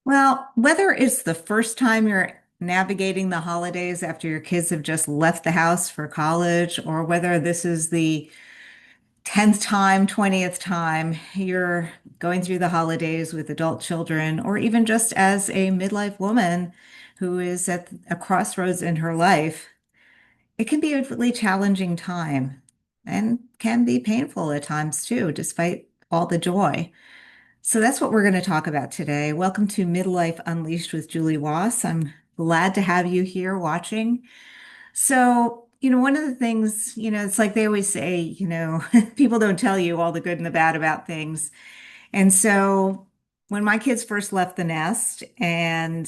Well, whether it's the first time you're navigating the holidays after your kids have just left the house for college, or whether this is the 10th time, 20th time you're going through the holidays with adult children, or even just as a midlife woman who is at a crossroads in her life, it can be a really challenging time and can be painful at times too, despite all the joy. So that's what we're going to talk about today. Welcome to Midlife Unleashed with Julie Waas. I'm glad to have you here watching. So, one of the things, it's like they always say, people don't tell you all the good and the bad about things. And so when my kids first left the nest and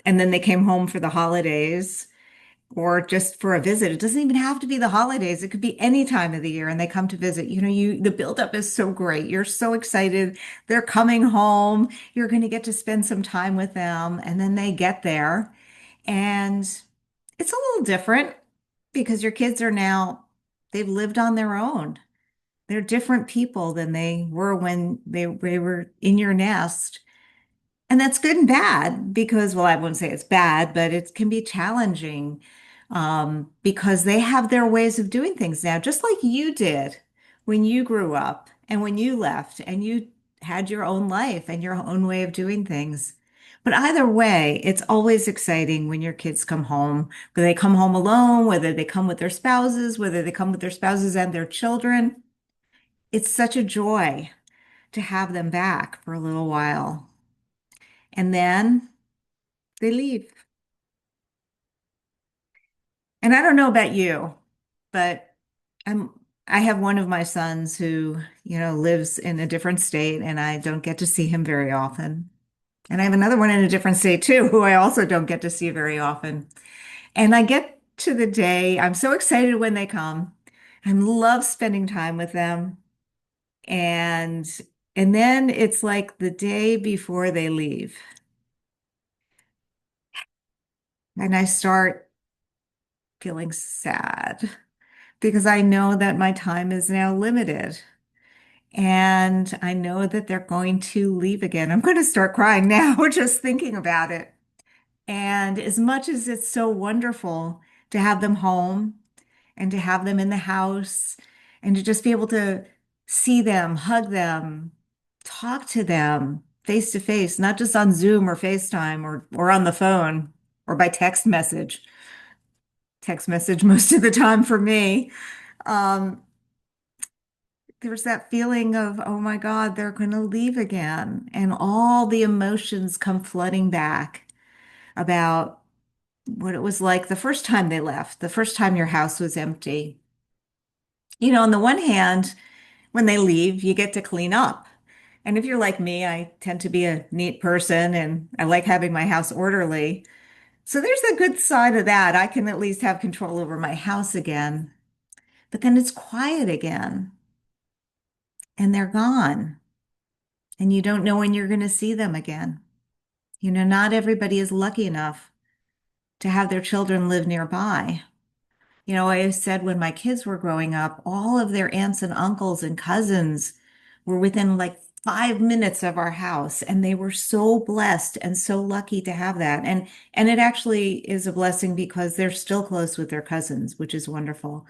then they came home for the holidays, or just for a visit. It doesn't even have to be the holidays. It could be any time of the year and they come to visit. The buildup is so great. You're so excited. They're coming home. You're going to get to spend some time with them. And then they get there and it's a little different because your kids are now, they've lived on their own. They're different people than they were when they were in your nest. And that's good and bad because, well, I wouldn't say it's bad, but it can be challenging because they have their ways of doing things now, just like you did when you grew up and when you left and you had your own life and your own way of doing things. But either way, it's always exciting when your kids come home, whether they come home alone, whether they come with their spouses, whether they come with their spouses and their children. It's such a joy to have them back for a little while. And then they leave. And I don't know about you, but I'm I have one of my sons who, lives in a different state and I don't get to see him very often. And I have another one in a different state too, who I also don't get to see very often. And I get to the day, I'm so excited when they come. I love spending time with them. And and then it's like the day before they leave. And I start feeling sad because I know that my time is now limited. And I know that they're going to leave again. I'm going to start crying now just thinking about it. And as much as it's so wonderful to have them home and to have them in the house and to just be able to see them, hug them, talk to them face to face, not just on Zoom or FaceTime or on the phone or by text message most of the time for me. Um, there's that feeling of, oh my God, they're going to leave again. And all the emotions come flooding back about what it was like the first time they left, the first time your house was empty. On the one hand, when they leave, you get to clean up. And if you're like me, I tend to be a neat person and I like having my house orderly. So there's a good side of that. I can at least have control over my house again. But then it's quiet again and they're gone. And you don't know when you're going to see them again. Not everybody is lucky enough to have their children live nearby. I said when my kids were growing up, all of their aunts and uncles and cousins were within like 5 minutes of our house, and they were so blessed and so lucky to have that. And it actually is a blessing because they're still close with their cousins, which is wonderful.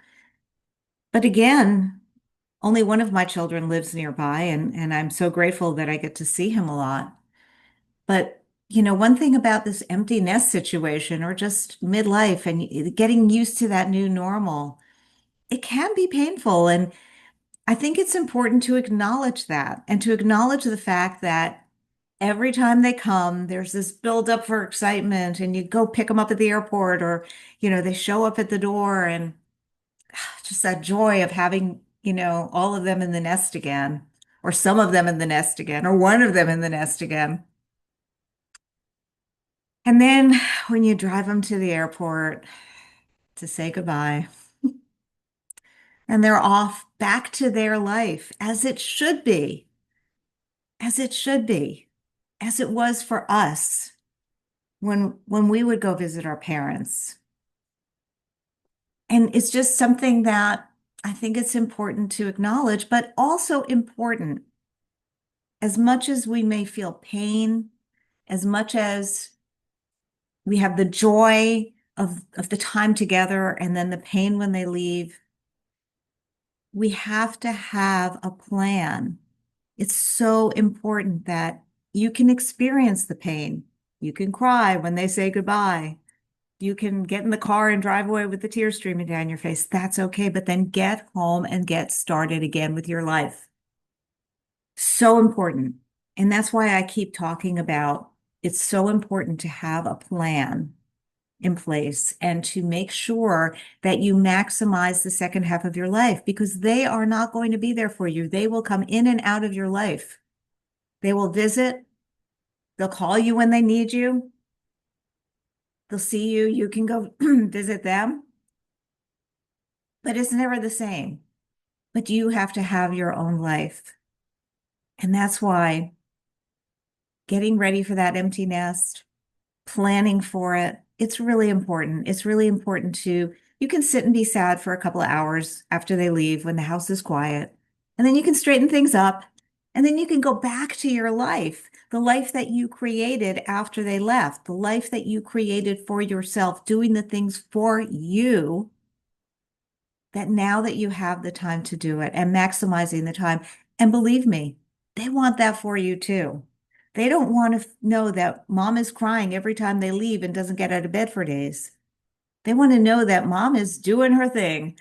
But again, only one of my children lives nearby, and I'm so grateful that I get to see him a lot. But, one thing about this empty nest situation or just midlife and getting used to that new normal, it can be painful. And I think it's important to acknowledge that and to acknowledge the fact that every time they come, there's this buildup for excitement and you go pick them up at the airport or, they show up at the door and just that joy of having, all of them in the nest again, or some of them in the nest again, or one of them in the nest again. And then when you drive them to the airport to say goodbye, and they're off back to their life as it should be, as it should be, as it was for us when we would go visit our parents. And it's just something that I think it's important to acknowledge, but also important as much as we may feel pain As much as we have the joy of the time together and then the pain when they leave, we have to have a plan. It's so important that you can experience the pain. You can cry when they say goodbye. You can get in the car and drive away with the tears streaming down your face. That's okay. But then get home and get started again with your life. So important. And that's why I keep talking about it's so important to have a plan in place and to make sure that you maximize the second half of your life because they are not going to be there for you. They will come in and out of your life. They will visit. They'll call you when they need you. They'll see you. You can go visit them, but it's never the same. But you have to have your own life. And that's why getting ready for that empty nest, planning for it, it's really important. It's really important to, you can sit and be sad for a couple of hours after they leave when the house is quiet, and then you can straighten things up, and then you can go back to your life, the life that you created after they left, the life that you created for yourself, doing the things for you that now that you have the time to do it and maximizing the time. And believe me, they want that for you too. They don't want to know that mom is crying every time they leave and doesn't get out of bed for days. They want to know that mom is doing her thing.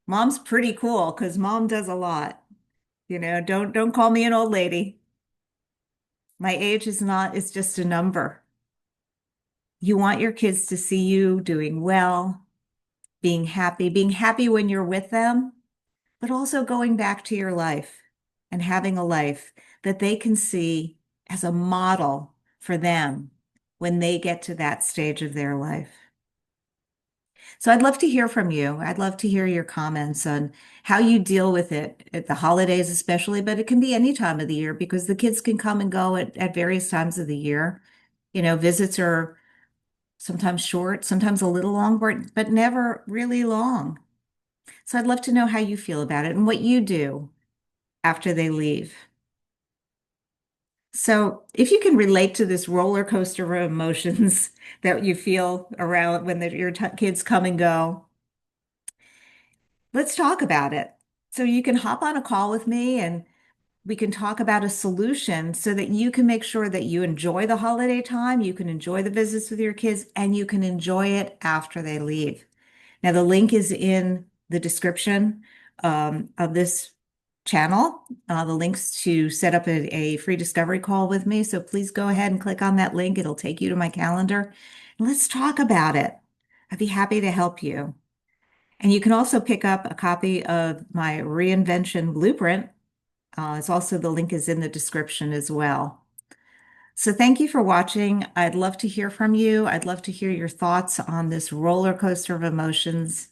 Mom's pretty cool because mom does a lot. Don't call me an old lady. My age is not, it's just a number. You want your kids to see you doing well, being happy when you're with them, but also going back to your life and having a life that they can see as a model for them when they get to that stage of their life. So I'd love to hear from you. I'd love to hear your comments on how you deal with it at the holidays, especially, but it can be any time of the year because the kids can come and go at various times of the year. Visits are sometimes short, sometimes a little long, but never really long. So I'd love to know how you feel about it and what you do after they leave. So, if you can relate to this roller coaster of emotions that you feel around when your kids come and go, let's talk about it. So, you can hop on a call with me and we can talk about a solution so that you can make sure that you enjoy the holiday time, you can enjoy the visits with your kids, and you can enjoy it after they leave. Now, the link is in the description of this channel, the links to set up a free discovery call with me. So please go ahead and click on that link. It'll take you to my calendar. And let's talk about it. I'd be happy to help you. And you can also pick up a copy of my reinvention blueprint. It's also the link is in the description as well. So thank you for watching. I'd love to hear from you. I'd love to hear your thoughts on this roller coaster of emotions.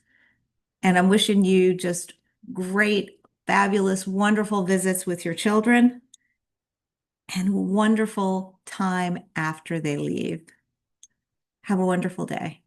And I'm wishing you just great, fabulous, wonderful visits with your children and wonderful time after they leave. Have a wonderful day.